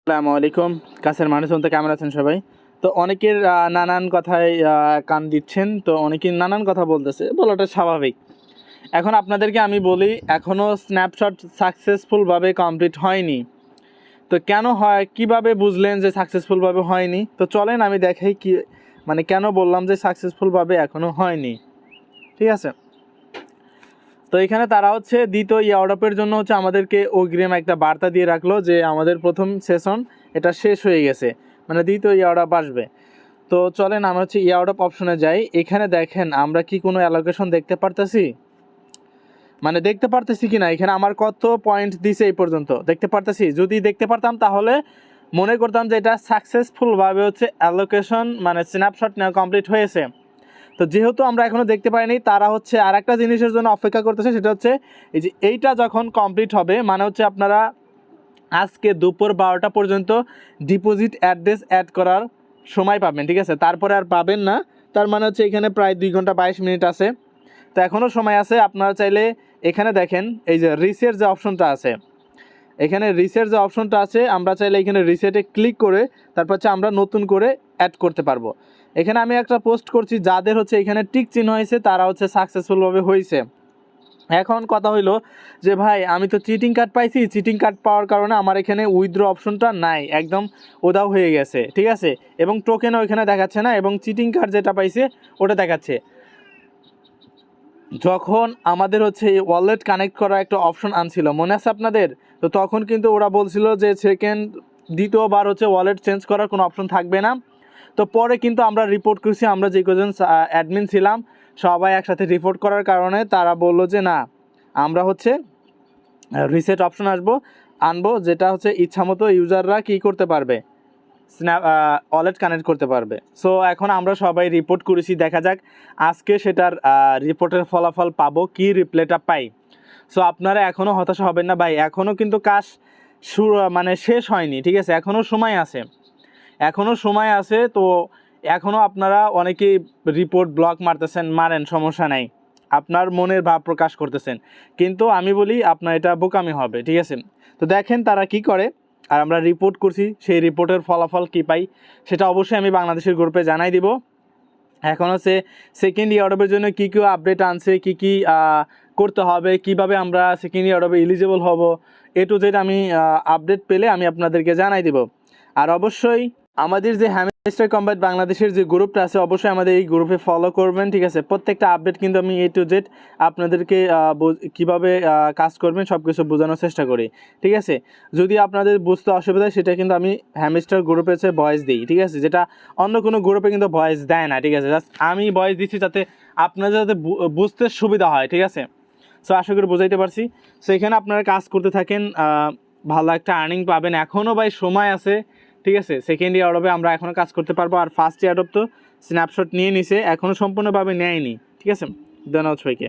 আসসালামু আলাইকুম। কাছের মানুষ তো কেমন আছেন সবাই? তো অনেকের নানান কথায় কান দিচ্ছেন, তো অনেকেই নানান কথা বলতেছে, বলাটা স্বাভাবিক। এখন আপনাদেরকে আমি বলি, এখনও স্ন্যাপশট সাকসেসফুলভাবে কমপ্লিট হয়নি। তো কেন হয়, কিভাবে বুঝলেন যে সাকসেসফুলভাবে হয়নি? তো চলেন আমি দেখাই কি মানে কেন বললাম যে সাকসেসফুলভাবে এখনও হয়নি। ঠিক আছে? তো এখানে তারা হচ্ছে দ্বিতীয় ইয়ারডপের জন্য হচ্ছে আমাদেরকে অগ্রিম একটা বার্তা দিয়ে রাখলো যে আমাদের প্রথম সেশন এটা শেষ হয়ে গেছে, মানে দ্বিতীয় ইয়ারডপ আসবে। তো চলেন আমরা হচ্ছে ইয়ারডপ অপশনে যাই। এখানে দেখেন আমরা কি কোনো অ্যালোকেশন দেখতে পারতেছি, মানে দেখতে পারতেছি কি না, এখানে আমার কত পয়েন্ট দিছে এই পর্যন্ত দেখতে পারতেছি। যদি দেখতে পারতাম তাহলে মনে করতাম যে এটা সাকসেসফুলভাবে হচ্ছে অ্যালোকেশন মানে স্ন্যাপশট নেওয়া কমপ্লিট হয়েছে। তো যেহেতু আমরা এখনও দেখতে পাইনি, তারা হচ্ছে আর একটা জিনিসের জন্য অপেক্ষা করতেছে, সেটা হচ্ছে এই যে এইটা যখন কমপ্লিট হবে, মানে হচ্ছে আপনারা আজকে দুপুর 12টা পর্যন্ত ডিপোজিট অ্যাড্রেস অ্যাড করার সময় পাবেন। ঠিক আছে, তারপরে আর পাবেন না। তার মানে হচ্ছে এখানে প্রায় 2 ঘন্টা 22 মিনিট আছে, তো এখনও সময় আছে। আপনারা চাইলে এখানে দেখেন এই যে রিসেট যে অপশনটা আছে, এখানে রিসেট যে অপশনটা আছে, আমরা চাইলে এখানে রিসেটে ক্লিক করে তারপর হচ্ছে আমরা নতুন করে অ্যাড করতে পারবো। এখানে আমি একটা পোস্ট করছি, যাদের হচ্ছে এখানে টিক চিহ্ন হয়েছে তারা হচ্ছে সাকসেসফুলভাবে হয়েছে। এখন কথা হইলো যে ভাই আমি তো চিটিং কার্ড পাইছি, চিটিং কার্ড পাওয়ার কারণে আমার এখানে উইথড্র অপশনটা নাই, একদম উধাও হয়ে গেছে। ঠিক আছে, এবং টোকেনও এখানে দেখাচ্ছে না, এবং চিটিং কার্ড যেটা পাইছে ওটা দেখাচ্ছে। যখন আমাদের হচ্ছে এই ওয়ালেট কানেক্ট করা একটা অপশন আনছিল, মনে আছে আপনাদের? তো তখন কিন্তু ওরা বলছিল যে দ্বিতীয়বার হচ্ছে ওয়ালেট চেঞ্জ করার কোনো অপশন থাকবে না। তো পরে কিন্তু আমরা রিপোর্ট করছি, আমরা যে কজন অ্যাডমিন ছিলাম সবাই একসাথে রিপোর্ট করার কারণে তারা বললো যে না, আমরা হচ্ছে রিসেট অপশন আনবো, যেটা হচ্ছে ইচ্ছামতো ইউজাররা কী করতে পারবে, ওয়ালেট কানেক্ট করতে পারবে। সো এখন আমরা সবাই রিপোর্ট করেছি, দেখা যাক আজকে সেটার রিপোর্টের ফলাফল পাবো, কি রিপ্লাইটা পাই। সো আপনারা এখনও হতাশা হবেন না ভাই, এখনও কিন্তু কাজ মানে শেষ হয়নি। ঠিক আছে, এখনও সময় আছে। তো এখনও আপনারা অনেকেই রিপোর্ট ব্লক মারেন, সমস্যা নাই, আপনার মনের ভাব প্রকাশ করতেছেন, কিন্তু আমি বলি আপনার এটা বোকামি হবে। ঠিক আছে, তো দেখেন তারা কি করে। আর আমরা রিপোর্ট করছি, সেই রিপোর্টের ফলাফল কী পাই সেটা অবশ্যই আমি বাংলাদেশের গ্রুপে জানাই দিব। এখন হচ্ছে সেকেন্ড ইয়ারডপের জন্য কী কী আপডেট আনছে, কী কী করতে হবে, কিভাবে আমরা সেকেন্ড ইয়ারডপে এলিজিবল হব, এ টু জেড আমি আপডেট পেলে আমি আপনাদেরকে জানাই দিব। আর অবশ্যই আমাদের যে হ্যামস্টার কম্বাট বাংলাদেশের যে গ্রুপটা আছে, অবশ্যই আমাদের এই গ্রুপে ফলো করবেন। ঠিক আছে, প্রত্যেকটা আপডেট কিন্তু আমি এ টু জেড আপনাদেরকে কীভাবে কাজ করবেন সব কিছু বোঝানোর চেষ্টা করি। ঠিক আছে, যদি আপনাদের বুঝতে অসুবিধা হয় সেটা কিন্তু আমি হ্যামস্টার গ্রুপে হচ্ছে ভয়েস দিই। ঠিক আছে, যেটা অন্য কোনো গ্রুপে কিন্তু ভয়েস দেয় না। ঠিক আছে, জাস্ট আমি ভয়েস দিচ্ছি যাতে আপনাদের যাতে বুঝতে সুবিধা হয়। ঠিক আছে, সো আশা করি বোঝাইতে পারছি। সো এখানে আপনারা কাজ করতে থাকেন, ভালো একটা আর্নিং পাবেন। এখনও ভাই সময় আছে। ঠিক আছে, সেকেন্ড ইয়ারডপে আমরা এখনও কাজ করতে পারবো। আর ফার্স্ট ইয়ারডপ তো স্ন্যাপশট নিয়ে নিছে, এখনও সম্পূর্ণভাবে নেয়নি। ঠিক আছে, ধন্যবাদ সবাইকে।